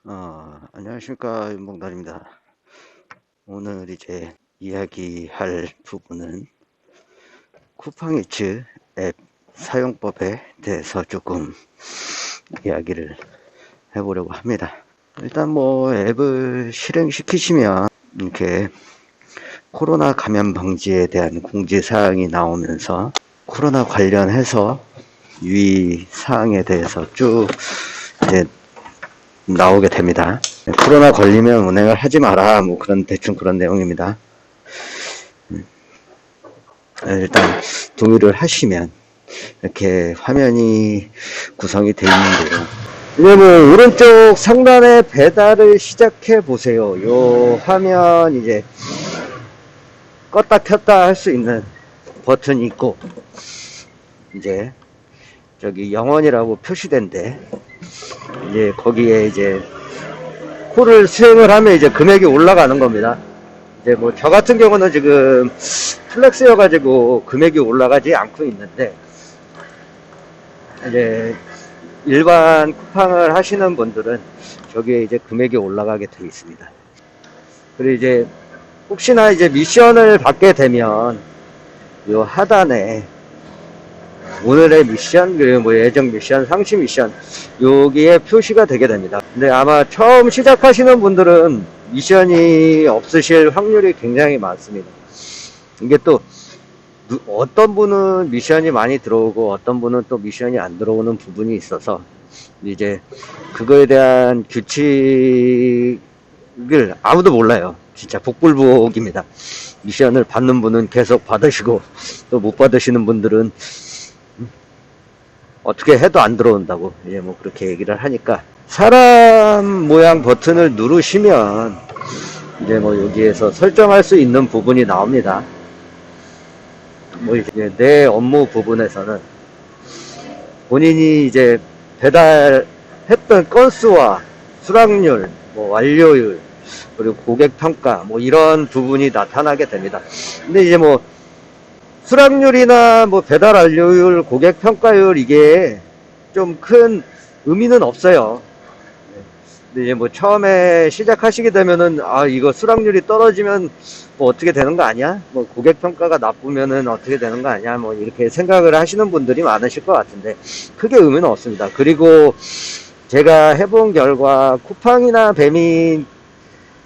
안녕하십니까, 윤봉달입니다. 오늘 이제 이야기할 부분은 쿠팡이츠 앱 사용법에 대해서 조금 이야기를 해보려고 합니다. 일단 뭐 앱을 실행시키시면 이렇게 코로나 감염 방지에 대한 공지사항이 나오면서 코로나 관련해서 유의사항에 대해서 쭉 이제 나오게 됩니다. 코로나 걸리면 운행을 하지 마라, 뭐 그런 대충 그런 내용입니다. 일단 동의를 하시면 이렇게 화면이 구성이 되어 있는데요. 이제 뭐 오른쪽 상단에 배달을 시작해 보세요. 요 화면 이제 껐다 켰다 할 수 있는 버튼이 있고, 이제 저기 영원이라고 표시된데, 이제 거기에 이제 콜을 수행을 하면 이제 금액이 올라가는 겁니다. 이제 뭐 저 같은 경우는 지금 플렉스여 가지고 금액이 올라가지 않고 있는데, 이제 일반 쿠팡을 하시는 분들은 저기에 이제 금액이 올라가게 되어 있습니다. 그리고 이제 혹시나 이제 미션을 받게 되면 요 하단에 오늘의 미션, 그리고 뭐 예정 미션, 상시 미션, 여기에 표시가 되게 됩니다. 근데 아마 처음 시작하시는 분들은 미션이 없으실 확률이 굉장히 많습니다. 이게 또 어떤 분은 미션이 많이 들어오고 어떤 분은 또 미션이 안 들어오는 부분이 있어서, 이제 그거에 대한 규칙을 아무도 몰라요. 진짜 복불복입니다. 미션을 받는 분은 계속 받으시고, 또 못 받으시는 분들은 어떻게 해도 안 들어온다고, 예, 뭐 그렇게 얘기를 하니까, 사람 모양 버튼을 누르시면 이제 뭐 여기에서 설정할 수 있는 부분이 나옵니다. 뭐 이제 내 업무 부분에서는 본인이 이제 배달했던 건수와 수락률, 뭐 완료율, 그리고 고객 평가, 뭐 이런 부분이 나타나게 됩니다. 근데 이제 뭐 수락률이나 뭐 배달 완료율, 고객 평가율, 이게 좀 큰 의미는 없어요. 근데 이제 뭐 처음에 시작하시게 되면은, 이거 수락률이 떨어지면 뭐 어떻게 되는 거 아니야? 뭐 고객 평가가 나쁘면은 어떻게 되는 거 아니야? 뭐 이렇게 생각을 하시는 분들이 많으실 것 같은데, 크게 의미는 없습니다. 그리고 제가 해본 결과 쿠팡이나 배민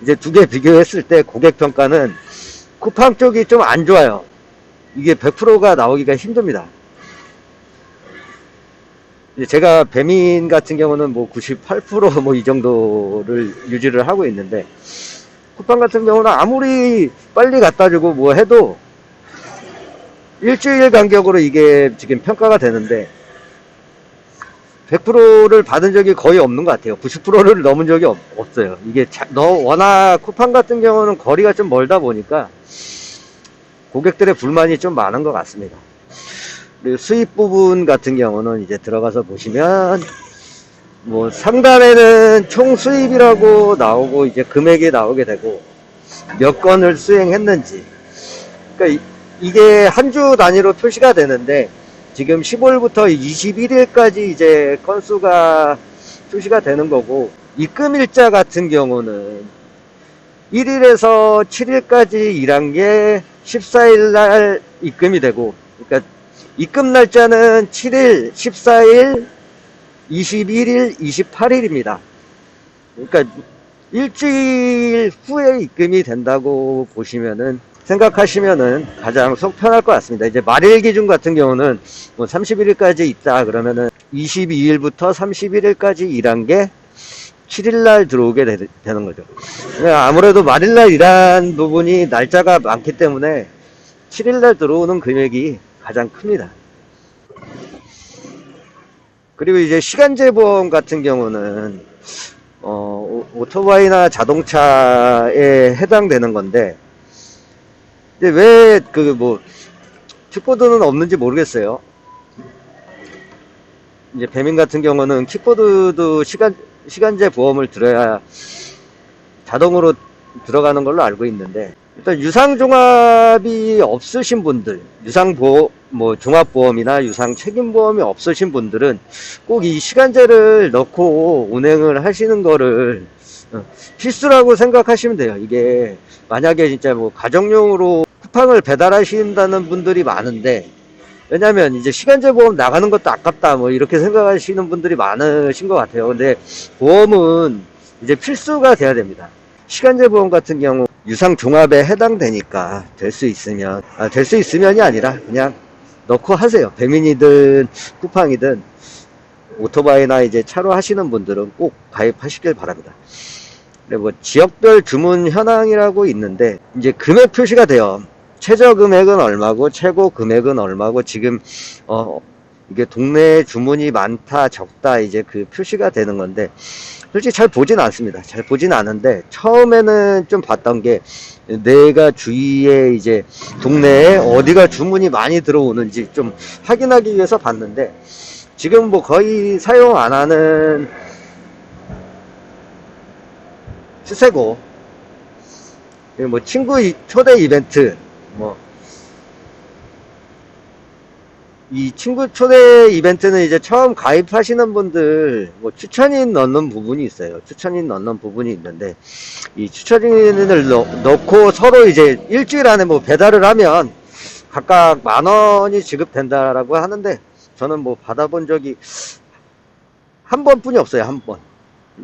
이제 두 개 비교했을 때 고객 평가는 쿠팡 쪽이 좀 안 좋아요. 이게 100%가 나오기가 힘듭니다. 제가 배민 같은 경우는 뭐 98% 뭐 이 정도를 유지를 하고 있는데, 쿠팡 같은 경우는 아무리 빨리 갖다 주고 뭐 해도 일주일 간격으로 이게 지금 평가가 되는데 100%를 받은 적이 거의 없는 것 같아요. 90%를 넘은 적이 없어요. 이게 워낙 쿠팡 같은 경우는 거리가 좀 멀다 보니까 고객들의 불만이 좀 많은 것 같습니다. 그리고 수입 부분 같은 경우는 이제 들어가서 보시면, 뭐 상단에는 총 수입이라고 나오고 이제 금액이 나오게 되고 몇 건을 수행했는지, 그러니까 이게 한 주 단위로 표시가 되는데, 지금 15일부터 21일까지 이제 건수가 표시가 되는 거고, 입금일자 같은 경우는 1일에서 7일까지 일한 게 14일 날 입금이 되고, 그러니까 입금 날짜는 7일, 14일, 21일, 28일입니다. 그러니까 일주일 후에 입금이 된다고 보시면은, 생각하시면은 가장 속 편할 것 같습니다. 이제 말일 기준 같은 경우는 뭐 31일까지 있다 그러면은 22일부터 31일까지 일한 게 7일날 들어오게 되는 거죠. 아무래도 말일날 일한 부분이 날짜가 많기 때문에 7일날 들어오는 금액이 가장 큽니다. 그리고 이제 시간제 보험 같은 경우는 오토바이나 자동차에 해당되는 건데, 이제 왜 뭐 킥보드는 없는지 모르겠어요. 이제 배민 같은 경우는 킥보드도 시간제 보험을 들어야 자동으로 들어가는 걸로 알고 있는데, 일단 유상종합이 없으신 분들, 종합보험이나 유상책임보험이 없으신 분들은 꼭 이 시간제를 넣고 운행을 하시는 거를 필수라고 생각하시면 돼요. 이게 만약에 진짜 뭐 가정용으로 쿠팡을 배달하신다는 분들이 많은데, 왜냐면 이제 시간제 보험 나가는 것도 아깝다 뭐 이렇게 생각하시는 분들이 많으신 것 같아요. 근데 보험은 이제 필수가 돼야 됩니다. 시간제 보험 같은 경우 유상종합에 해당되니까 될 수 있으면이 아니라 그냥 넣고 하세요. 배민이든 쿠팡이든 오토바이나 이제 차로 하시는 분들은 꼭 가입하시길 바랍니다. 그리고 뭐 지역별 주문 현황이라고 있는데 이제 금액 표시가 돼요. 최저 금액은 얼마고 최고 금액은 얼마고, 지금 이게 동네 주문이 많다 적다 이제 그 표시가 되는 건데, 솔직히 잘 보진 않습니다. 잘 보진 않은데 처음에는 좀 봤던 게, 내가 주위에 이제 동네에 어디가 주문이 많이 들어오는지 좀 확인하기 위해서 봤는데, 지금 뭐 거의 사용 안 하는 추세고, 뭐 친구 초대 이벤트, 이 친구 초대 이벤트는 이제 처음 가입하시는 분들 추천인 넣는 부분이 있어요. 추천인 넣는 부분이 있는데, 이 추천인을 넣고 서로 이제 일주일 안에 뭐 배달을 하면 각각 10,000원이 지급된다라고 하는데, 저는 뭐 받아본 적이 한 번뿐이 없어요. 한 번.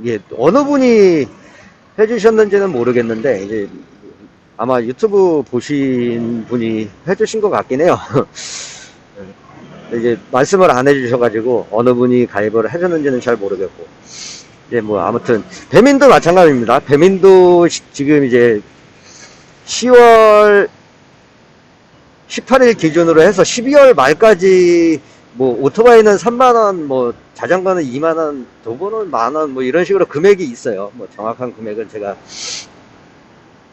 이게 어느 분이 해주셨는지는 모르겠는데, 이제 아마 유튜브 보신 분이 해주신 것 같긴 해요. 이제 말씀을 안 해주셔가지고 어느 분이 가입을 해줬는지는 잘 모르겠고, 이제 뭐 아무튼 배민도 마찬가지입니다. 배민도 지금 이제 10월 18일 기준으로 해서 12월 말까지 뭐 오토바이는 3만원, 뭐 자전거는 2만원, 도보는 만원, 뭐 이런 식으로 금액이 있어요. 뭐 정확한 금액은 제가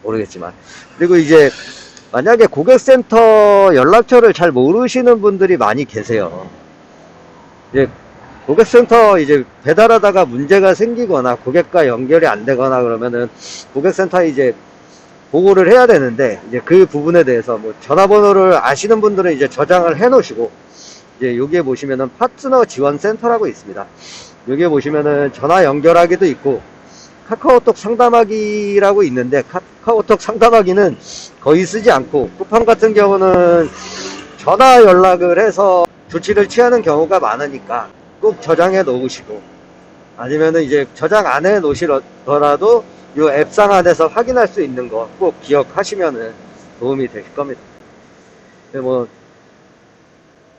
모르겠지만. 그리고 이제 만약에 고객센터 연락처를 잘 모르시는 분들이 많이 계세요. 이제 고객센터 이제 배달하다가 문제가 생기거나 고객과 연결이 안 되거나 그러면은 고객센터에 이제 보고를 해야 되는데, 이제 그 부분에 대해서 뭐 전화번호를 아시는 분들은 이제 저장을 해 놓으시고, 이제 여기에 보시면은 파트너 지원센터라고 있습니다. 여기에 보시면은 전화 연결하기도 있고 카카오톡 상담하기라고 있는데, 카카오톡 상담하기는 거의 쓰지 않고, 쿠팡 같은 경우는 전화 연락을 해서 조치를 취하는 경우가 많으니까 꼭 저장해 놓으시고, 아니면은 이제 저장 안 해 놓으시더라도 이 앱상 안에서 확인할 수 있는 거 꼭 기억하시면은 도움이 되실 겁니다. 뭐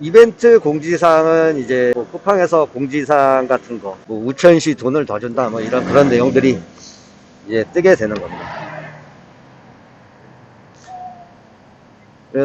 이벤트 공지사항은 이제 뭐 쿠팡에서 공지사항 같은 거, 뭐 우천시 돈을 더 준다 뭐 이런 그런 내용들이 이제 뜨게 되는 겁니다.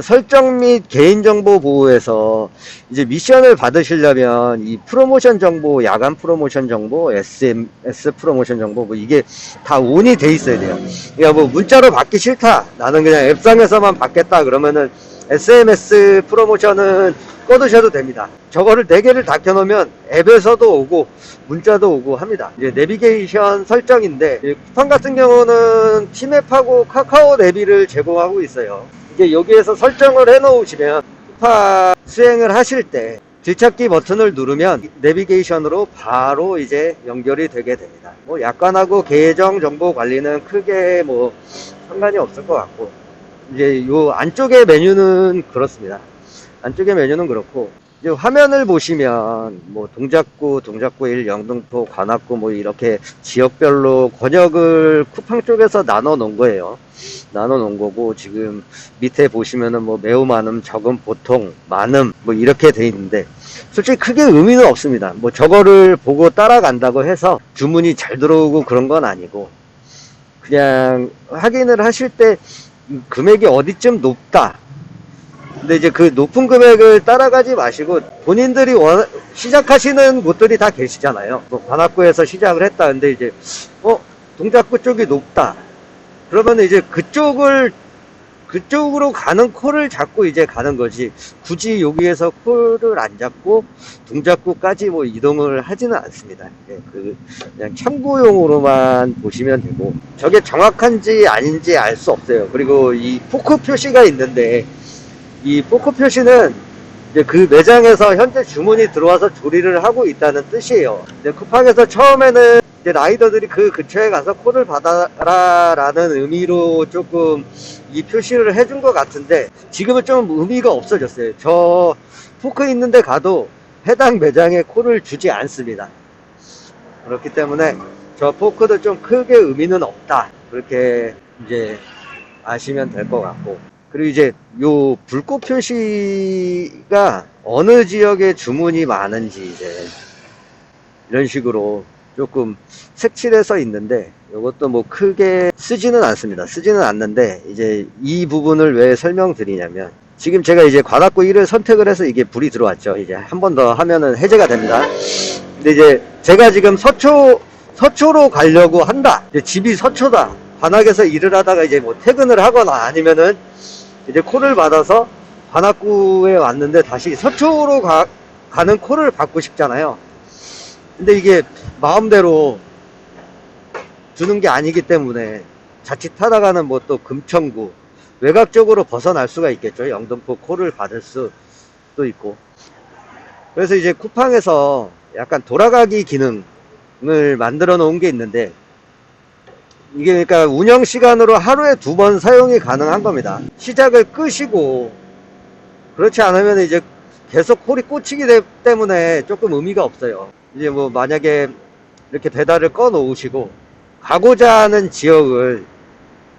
설정 및 개인정보 보호에서 이제 미션을 받으시려면 이 프로모션 정보, 야간 프로모션 정보, SMS 프로모션 정보, 뭐 이게 다 온이 돼 있어야 돼요. 그러니까 뭐 문자로 받기 싫다, 나는 그냥 앱상에서만 받겠다 그러면은 SMS 프로모션은 꺼두셔도 됩니다. 저거를 4개를 다 켜놓으면 앱에서도 오고 문자도 오고 합니다. 이제 내비게이션 설정인데, 쿠팡 같은 경우는 티맵하고 카카오 내비를 제공하고 있어요. 이제 여기에서 설정을 해 놓으시면 쿠팡 수행을 하실 때 뒤찾기 버튼을 누르면 내비게이션으로 바로 이제 연결이 되게 됩니다. 뭐 약관하고 계정 정보 관리는 크게 뭐 상관이 없을 것 같고, 이제 요 안쪽의 메뉴는 그렇습니다. 안쪽의 메뉴는 그렇고, 이제 화면을 보시면 뭐 동작구, 동작구 1, 영등포, 관악구 뭐 이렇게 지역별로 권역을 쿠팡 쪽에서 나눠 놓은 거예요. 나눠 놓은 거고, 지금 밑에 보시면은 뭐 매우 많음, 적음, 보통, 많음 뭐 이렇게 돼 있는데, 솔직히 크게 의미는 없습니다. 뭐 저거를 보고 따라간다고 해서 주문이 잘 들어오고 그런 건 아니고, 그냥 확인을 하실 때 금액이 어디쯤 높다, 근데 이제 그 높은 금액을 따라가지 마시고, 본인들이 시작하시는 곳들이 다 계시잖아요. 뭐 관악구에서 시작을 했다, 근데 이제 동작구 쪽이 높다 그러면 이제 그쪽을 그쪽으로 가는 코를 잡고 이제 가는 거지, 굳이 여기에서 코를 안 잡고 동작구까지 뭐 이동을 하지는 않습니다. 예, 그냥 참고용으로만 보시면 되고, 저게 정확한지 아닌지 알 수 없어요. 그리고 이 포크 표시가 있는데, 이 포크 표시는 이제 그 매장에서 현재 주문이 들어와서 조리를 하고 있다는 뜻이에요. 이제 쿠팡에서 처음에는 이제 라이더들이 그 근처에 가서 코를 받아라 라는 의미로 조금 이 표시를 해준 것 같은데, 지금은 좀 의미가 없어졌어요. 저 포크 있는데 가도 해당 매장에 코를 주지 않습니다. 그렇기 때문에 저 포크도 좀 크게 의미는 없다, 그렇게 이제 아시면 될 것 같고, 그리고 이제 요 불꽃 표시가 어느 지역에 주문이 많은지 이제 이런 식으로 조금 색칠해서 있는데, 이것도 뭐 크게 쓰지는 않습니다. 쓰지는 않는데, 이제 이 부분을 왜 설명드리냐면, 지금 제가 이제 관악구 1을 선택을 해서 이게 불이 들어왔죠. 이제 한 번 더 하면은 해제가 됩니다. 근데 이제 제가 지금 서초로 가려고 한다, 이제 집이 서초다, 관악에서 일을 하다가 이제 뭐 퇴근을 하거나 아니면은 이제 콜을 받아서 관악구에 왔는데 다시 서초로 가는 콜을 받고 싶잖아요. 근데 이게 마음대로 주는 게 아니기 때문에 자칫하다가는 뭐 또 금천구 외곽 쪽으로 벗어날 수가 있겠죠. 영등포 콜을 받을 수도 있고. 그래서 이제 쿠팡에서 약간 돌아가기 기능을 만들어 놓은 게 있는데, 이게 그러니까 운영 시간으로 하루에 2번 사용이 가능한 겁니다. 시작을 끄시고, 그렇지 않으면 이제 계속 콜이 꽂히기 때문에 조금 의미가 없어요. 이제 뭐 만약에 이렇게 배달을 꺼 놓으시고 가고자 하는 지역을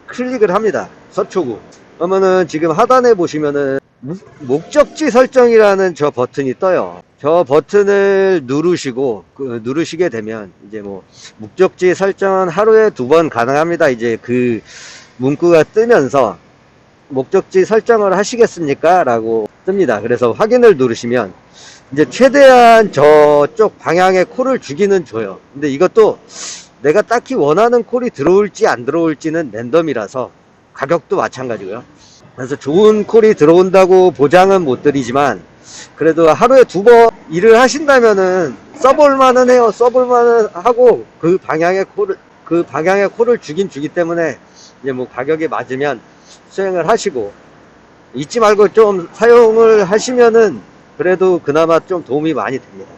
클릭을 합니다. 서초구. 그러면은 지금 하단에 보시면은 목적지 설정이라는 저 버튼이 떠요. 저 버튼을 누르시게 되면 이제 뭐 목적지 설정은 하루에 2번 가능합니다, 이제 그 문구가 뜨면서 목적지 설정을 하시겠습니까? 라고 뜹니다. 그래서 확인을 누르시면 이제 최대한 저쪽 방향에 콜을 주기는 줘요. 근데 이것도 내가 딱히 원하는 콜이 들어올지 안 들어올지는 랜덤이라서 가격도 마찬가지고요. 그래서 좋은 콜이 들어온다고 보장은 못 드리지만, 그래도 하루에 2번 일을 하신다면은 써볼만은 해요. 써볼만은 하고, 그 방향의 콜을 주긴 주기 때문에 이제 뭐 가격이 맞으면 수행을 하시고, 잊지 말고 좀 사용을 하시면은 그래도 그나마 좀 도움이 많이 됩니다.